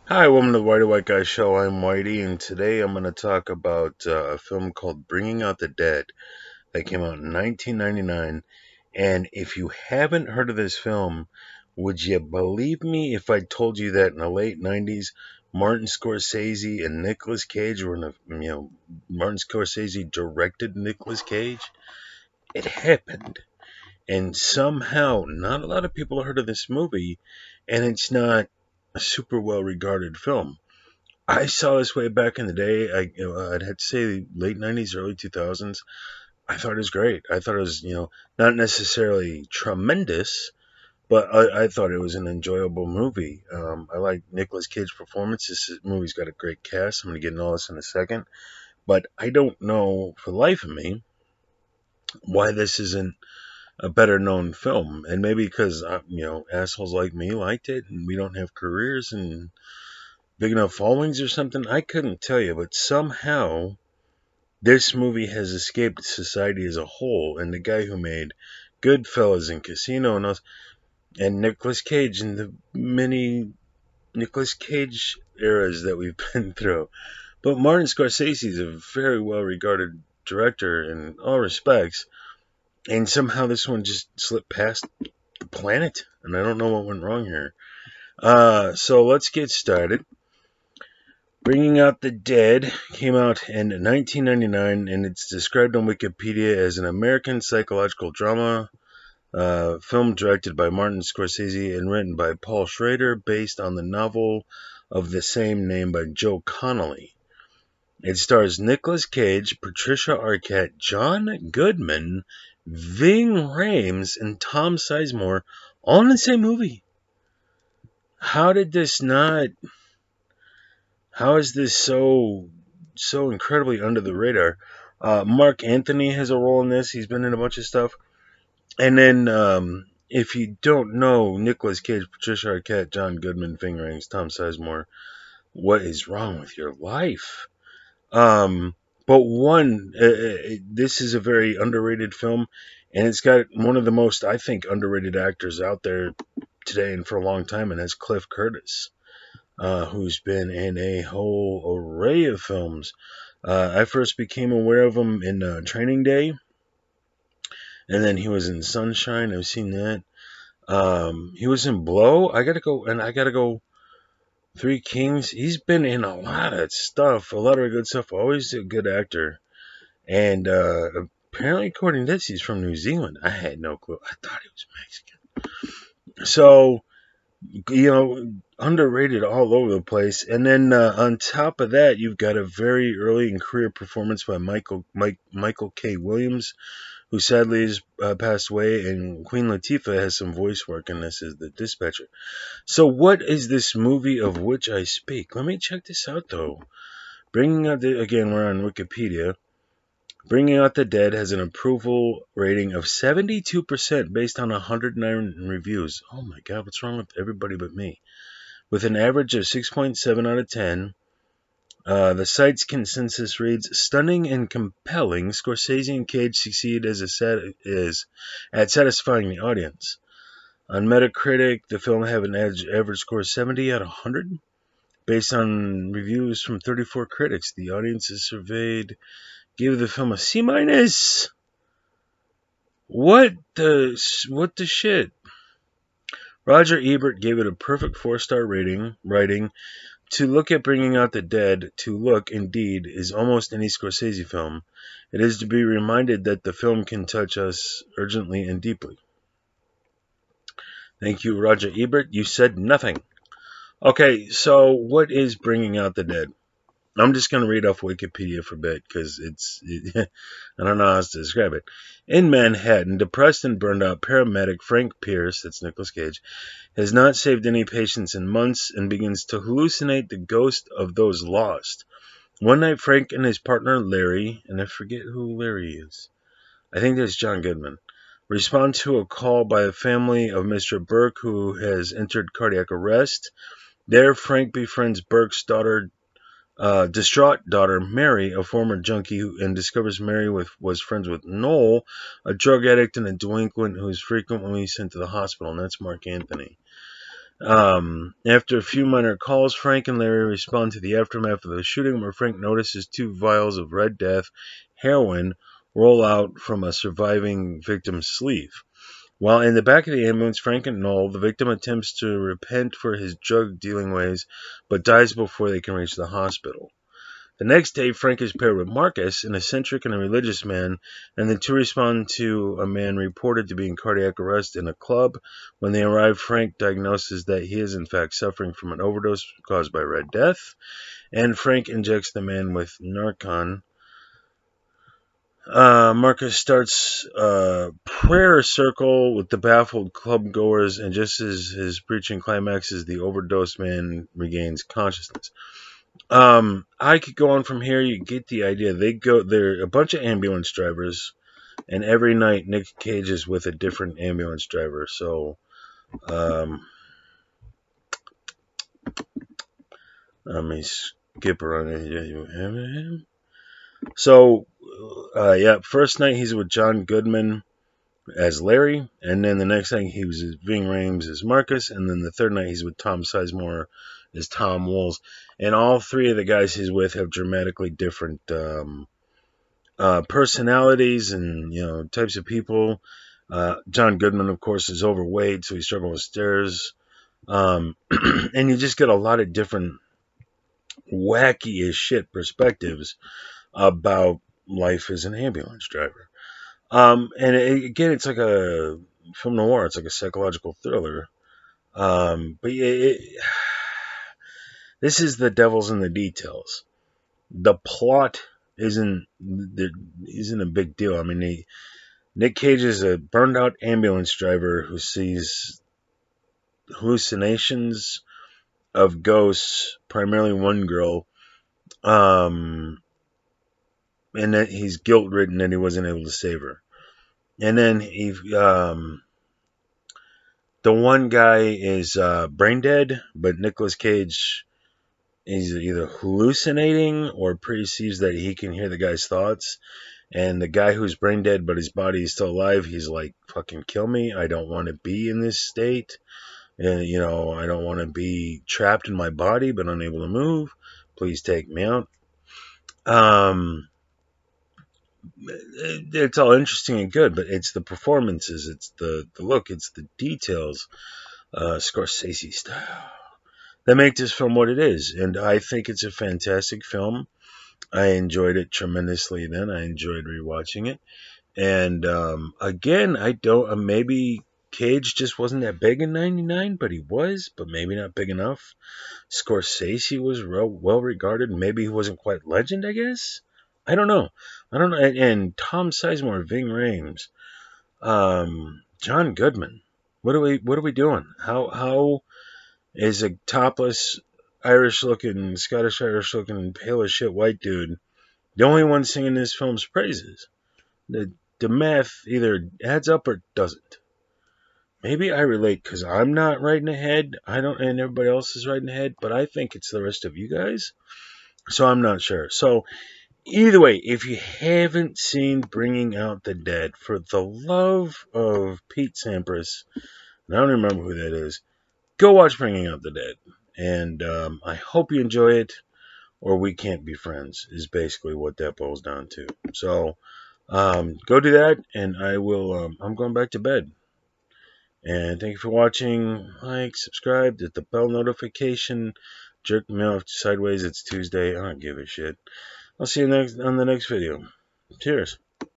Hi, welcome to the Whitey White Guy Show. I'm Whitey, and today I'm going to talk about a film called Bringing Out the Dead that came out in 1999. And if you haven't heard of this film, would you believe me if I told you that in the late 90s, Martin Scorsese and Nicolas Cage were in Martin Scorsese directed Nicolas Cage? It happened. And somehow, not a lot of people heard of this movie, and it's not a super well regarded film. I saw this way back in the day. I'd have to say late '90s, early 2000s. I thought it was great. I thought it was, not necessarily tremendous, but I thought it was an enjoyable movie. I like Nicolas Cage's performance. This movie's got a great cast. I'm going to get into all this in a second, but I don't know for the life of me why this isn't a better known film. And maybe because assholes like me liked it, and we don't have careers and big enough followings or something. I couldn't tell you, but somehow this movie has escaped society as a whole, and the guy who made Goodfellas and Casino and Nicolas Cage and the many Nicolas Cage eras that we've been through. But Martin Scorsese is a very well regarded director in all respects, and somehow this one just slipped past the planet, and I don't know what went wrong here. So let's get started. Bringing Out the Dead came out in 1999, and it's described on Wikipedia as an American psychological drama film directed by Martin Scorsese and written by Paul Schrader, based on the novel of the same name by Joe Connolly. It stars Nicolas Cage, Patricia Arquette, John Goodman, Ving Rhames, and Tom Sizemore, all in the same movie. How did this not? How is this so incredibly under the radar? Mark Anthony has a role in this. He's been in a bunch of stuff. And then, if you don't know Nicolas Cage, Patricia Arquette, John Goodman, Ving Rhames, Tom Sizemore, what is wrong with your life? Um, but this is a very underrated film, and it's got one of the most, I think, underrated actors out there today and for a long time, and that's Cliff Curtis, who's been in a whole array of films. I first became aware of him in Training Day, and then he was in Sunshine. I've seen that. He was in Blow. I gotta go. Three Kings. He's been in a lot of stuff, a lot of good stuff. Always a good actor. And apparently, according to this, he's from New Zealand. I had no clue. I thought he was Mexican. So, underrated all over the place. And then on top of that, you've got a very early in career performance by Michael K. Williams, who sadly has passed away, and Queen Latifah has some voice work in this as the dispatcher. So, what is this movie of which I speak? Let me check this out, though. Again, we're on Wikipedia. Bringing Out the Dead has an approval rating of 72% based on 109 reviews. Oh my god, what's wrong with everybody but me? With an average of 6.7 out of 10. The site's consensus reads, stunning and compelling, Scorsese and Cage succeed at satisfying the audience. On Metacritic, the film had an average score of 70 out of 100. Based on reviews from 34 critics, the audiences surveyed gave the film a C minus. What the shit? Roger Ebert gave it a perfect 4-star rating, writing, "To look at Bringing Out the Dead, to look, indeed, is almost any Scorsese film. It is to be reminded that the film can touch us urgently and deeply." Thank you, Roger Ebert. You said nothing. Okay, so what is Bringing Out the Dead? I'm just going to read off Wikipedia for a bit because I don't know how else to describe it. In Manhattan, depressed and burned out paramedic Frank Pierce, that's Nicolas Cage, has not saved any patients in months and begins to hallucinate the ghost of those lost. One night, Frank and his partner Larry, and I forget who Larry is, I think that's John Goodman, respond to a call by the family of Mr. Burke, who has entered cardiac arrest. There, Frank befriends Burke's distraught daughter Mary, a former junkie, and discovers Mary was friends with Noel, a drug addict and a delinquent who is frequently sent to the hospital, and that's Mark Anthony. After a few minor calls, Frank and Larry respond to the aftermath of the shooting, where Frank notices 2 vials of Red Death heroin roll out from a surviving victim's sleeve. While in the back of the ambulance, Frank and Noel, the victim, attempts to repent for his drug-dealing ways, but dies before they can reach the hospital. The next day, Frank is paired with Marcus, an eccentric and a religious man, and the two respond to a man reported to be in cardiac arrest in a club. When they arrive, Frank diagnoses that he is in fact suffering from an overdose caused by Red Death, and Frank injects the man with Narcan. Marcus starts a prayer circle with the baffled club goers, and just as his preaching climaxes, the overdose man regains consciousness. I could go on from here. You get the idea. They're a bunch of ambulance drivers, and every night Nick Cage is with a different ambulance driver. So, let me skip around. So, yeah, first night he's with John Goodman as Larry, and then the next night he was with Ving Rhames as Marcus, and then the third night he's with Tom Sizemore as Tom Wolves. And all three of the guys he's with have dramatically different personalities and types of people. John Goodman, of course, is overweight, so he's struggling with stairs. And you just get a lot of different wacky as shit perspectives about life as an ambulance driver. Again, it's like a film noir. It's like a psychological thriller. But this is the devil's in the details. The plot isn't a big deal. I mean, Nick Cage is a burned out ambulance driver who sees hallucinations of ghosts, primarily one girl, and that he's guilt ridden that he wasn't able to save her. And then the one guy is brain dead, but Nicolas Cage is either hallucinating or perceives that he can hear the guy's thoughts. And the guy who's brain dead but his body is still alive, he's like, fucking kill me. I don't want to be in this state. And, I don't want to be trapped in my body but unable to move. Please take me out. It's all interesting and good, but it's the performances, it's the look, it's the details, Scorsese style, that make this film what it is. And I think it's a fantastic film. I enjoyed it tremendously then. I enjoyed rewatching it. And again, I don't. Maybe Cage just wasn't that big in '99, but he was, but maybe not big enough. Scorsese was well regarded. Maybe he wasn't quite legend, I guess. I don't know. And Tom Sizemore, Ving Rhames, John Goodman. What are we doing? How is a topless Irish-looking, Scottish Irish-looking, pale as shit white dude the only one singing this film's praises? The math either adds up or doesn't. Maybe I relate because I'm not right in the head. I don't, and everybody else is right in the head. But I think it's the rest of you guys. So I'm not sure. So either way, if you haven't seen Bringing Out the Dead, for the love of Pete Sampras, and I don't remember who that is, go watch Bringing Out the Dead. And I hope you enjoy it, or we can't be friends, is basically what that boils down to. So go do that, and I will. I'm going back to bed. And thank you for watching. Like, subscribe, hit the bell notification. Jerk me off sideways. It's Tuesday. I don't give a shit. I'll see you on the next video. Cheers.